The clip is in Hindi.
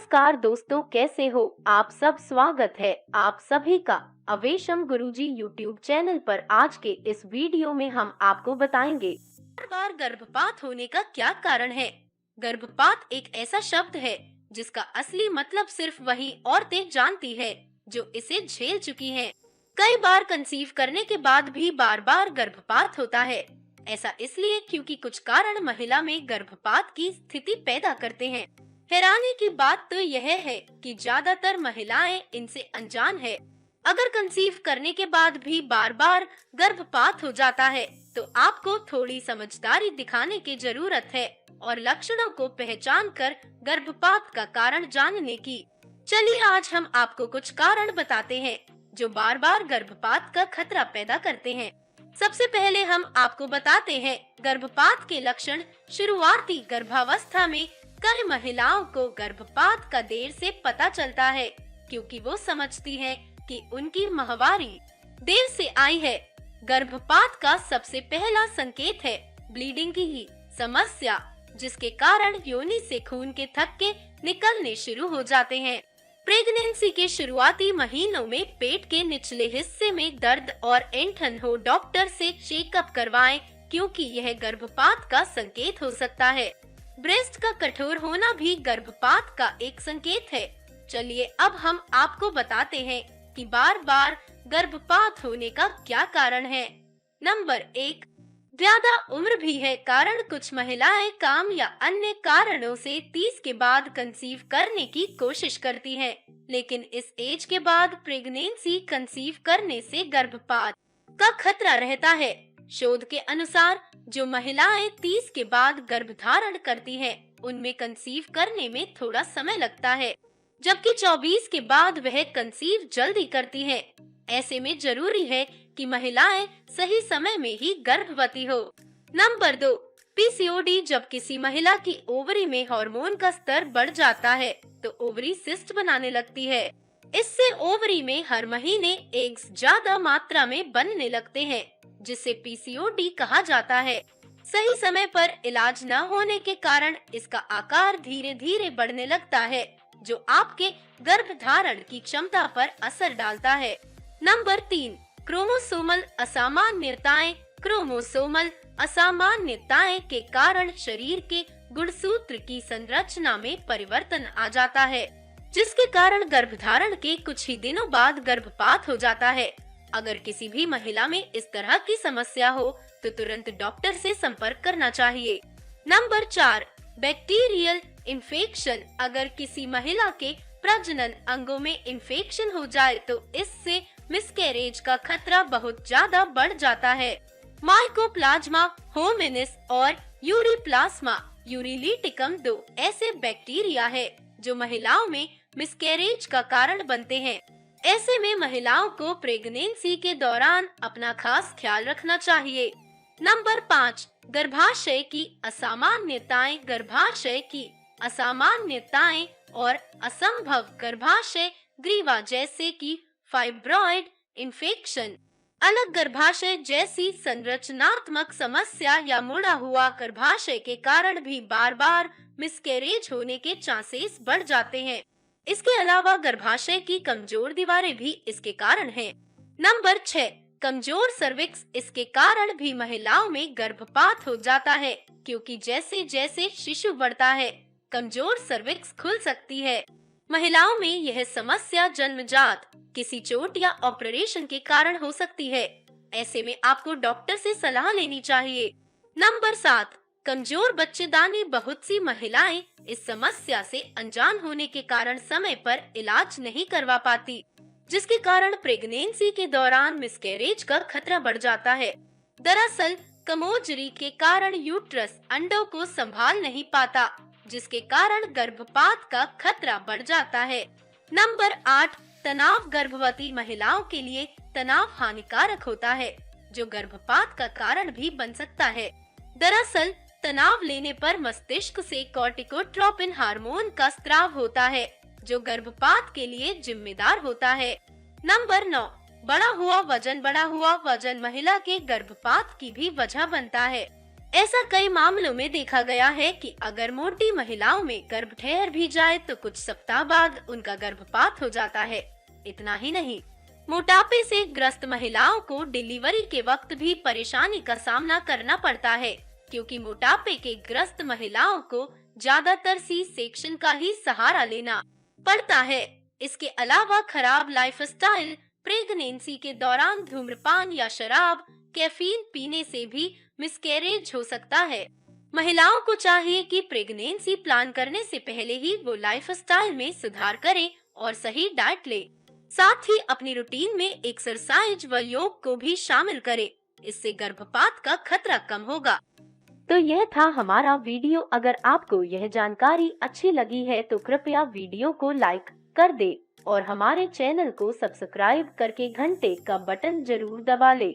नमस्कार दोस्तों, कैसे हो आप सब। स्वागत है आप सभी का अवेशम गुरुजी यूट्यूब चैनल पर। आज के इस वीडियो में हम आपको बताएंगे बार बार गर्भपात होने का क्या कारण है। गर्भपात एक ऐसा शब्द है जिसका असली मतलब सिर्फ वही औरतें जानती है जो इसे झेल चुकी हैं। कई बार कंसीव करने के बाद भी बार बार गर्भपात होता है। ऐसा इसलिए क्योंकि कुछ कारण महिला में गर्भपात की स्थिति पैदा करते हैं। हैरानी की बात तो यह है कि ज्यादातर महिलाएं इनसे अनजान है। अगर कंसीव करने के बाद भी बार बार गर्भपात हो जाता है तो आपको थोड़ी समझदारी दिखाने की जरूरत है और लक्षणों को पहचान कर गर्भपात का कारण जानने की। चलिए आज हम आपको कुछ कारण बताते हैं जो बार बार गर्भपात का खतरा पैदा करते हैं। सबसे पहले हम आपको बताते हैं गर्भपात के लक्षण। शुरुआती गर्भावस्था में कई महिलाओं को गर्भपात का देर से पता चलता है क्योंकि वो समझती हैं कि उनकी माहवारी देर से आई है। गर्भपात का सबसे पहला संकेत है ब्लीडिंग की ही समस्या, जिसके कारण योनि से खून के थक्के निकलने शुरू हो जाते हैं। प्रेगनेंसी के शुरुआती महीनों में पेट के निचले हिस्से में दर्द और ऐंठन हो, डॉक्टर से चेकअप करवाएं क्योंकि यह गर्भपात का संकेत हो सकता है। ब्रेस्ट का कठोर होना भी गर्भपात का एक संकेत है। चलिए अब हम आपको बताते हैं कि बार बार गर्भपात होने का क्या कारण है। नंबर 1, ज्यादा उम्र भी है कारण। कुछ महिलाएं काम या अन्य कारणों से 30 के बाद कंसीव करने की कोशिश करती हैं, लेकिन इस एज के बाद प्रेगनेंसी कंसीव करने से गर्भपात का खतरा रहता है। शोध के अनुसार जो महिलाएं 30 के बाद गर्भधारण करती हैं, उनमें कंसीव करने में थोड़ा समय लगता है, जबकि 24 के बाद वह कंसीव जल्दी करती हैं। ऐसे में जरूरी है कि महिलाएं सही समय में ही गर्भवती हो। Number 2, PCOD. जब किसी महिला की ओवरी में हार्मोन का स्तर बढ़ जाता है तो ओवरी सिस्ट बनाने लगती है। इससे ओवरी में हर महीने एग्स ज्यादा मात्रा में बनने लगते हैं, जिसे पीसीओडी कहा जाता है। सही समय पर इलाज न होने के कारण इसका आकार धीरे धीरे बढ़ने लगता है, जो आपके गर्भधारण की क्षमता पर असर डालता है। नंबर 3, क्रोमोसोमल असामान्यताएं। क्रोमोसोमल असामान्यताएं के कारण शरीर के गुणसूत्र की संरचना में परिवर्तन आ जाता है, जिसके कारण गर्भधारण के कुछ ही दिनों बाद गर्भपात हो जाता है। अगर किसी भी महिला में इस तरह की समस्या हो तो तुरंत डॉक्टर से संपर्क करना चाहिए। Number 4, bacterial infection. अगर किसी महिला के प्रजनन अंगों में इन्फेक्शन हो जाए तो इससे मिसकैरेज का खतरा बहुत ज्यादा बढ़ जाता है। माइकोप्लाज्मा होमिनिस और यूरिप्लाज्मा यूरिलिटिकम 2 ऐसे बैक्टीरिया है जो महिलाओं में मिसकैरेज का कारण बनते हैं। ऐसे में महिलाओं को प्रेगनेंसी के दौरान अपना खास ख्याल रखना चाहिए। नंबर 5, गर्भाशय की असामान्यताएं। गर्भाशय की असामान्यताएं और असंभव गर्भाशय ग्रीवा जैसे कि फाइब्रॉइड इन्फेक्शन, अलग गर्भाशय जैसी संरचनात्मक समस्या या मुड़ा हुआ गर्भाशय के कारण भी बार बार मिसकैरेज होने के चांसेस बढ़ जाते हैं। इसके अलावा गर्भाशय की कमजोर दीवारें भी इसके कारण हैं। नंबर 6, कमजोर सर्विक्स। इसके कारण भी महिलाओं में गर्भपात हो जाता है, क्योंकि जैसे जैसे शिशु बढ़ता है कमजोर सर्विक्स खुल सकती है। महिलाओं में यह समस्या जन्मजात किसी चोट या ऑपरेशन के कारण हो सकती है। ऐसे में आपको डॉक्टर से सलाह लेनी चाहिए। नंबर 7, कमजोर बच्चेदानी। बहुत सी महिलाएं इस समस्या से अनजान होने के कारण समय पर इलाज नहीं करवा पाती, जिसके कारण प्रेगनेंसी के दौरान मिसकैरेज का खतरा बढ़ जाता है। दरअसल कमोजरी के कारण यूट्रस अंडों को संभाल नहीं पाता, जिसके कारण गर्भपात का खतरा बढ़ जाता है। नंबर 8, तनाव। गर्भवती महिलाओं के लिए तनाव हानिकारक होता है, जो गर्भपात का कारण भी बन सकता है। दरअसल तनाव लेने पर मस्तिष्क से कॉर्टिकोट्रोपिन हार्मोन का स्राव होता है, जो गर्भपात के लिए जिम्मेदार होता है। नंबर 9, बढ़ा हुआ वजन। बढ़ा हुआ वजन महिला के गर्भपात की भी वजह बनता है। ऐसा कई मामलों में देखा गया है कि अगर मोटी महिलाओं में गर्भ ठहर भी जाए तो कुछ सप्ताह बाद उनका गर्भपात हो जाता है। इतना ही नहीं, मोटापे से ग्रस्त महिलाओं को डिलीवरी के वक्त भी परेशानी का सामना करना पड़ता है, क्योंकि मोटापे के ग्रस्त महिलाओं को ज्यादातर सी सेक्शन का ही सहारा लेना पड़ता है। इसके अलावा खराब लाइफस्टाइल, प्रेगनेंसी के दौरान धूम्रपान या शराब, कैफीन पीने से भी मिसकैरेज हो सकता है। महिलाओं को चाहिए कि प्रेगनेंसी प्लान करने से पहले ही वो लाइफस्टाइल में सुधार करें और सही डाइट ले। साथ ही अपनी रूटीन में एक्सरसाइज व योग को भी शामिल करें। इससे गर्भपात का खतरा कम होगा। तो यह था हमारा वीडियो। अगर आपको यह जानकारी अच्छी लगी है तो कृपया वीडियो को लाइक कर दे और हमारे चैनल को सब्सक्राइब करके घंटे का बटन जरूर दबा ले।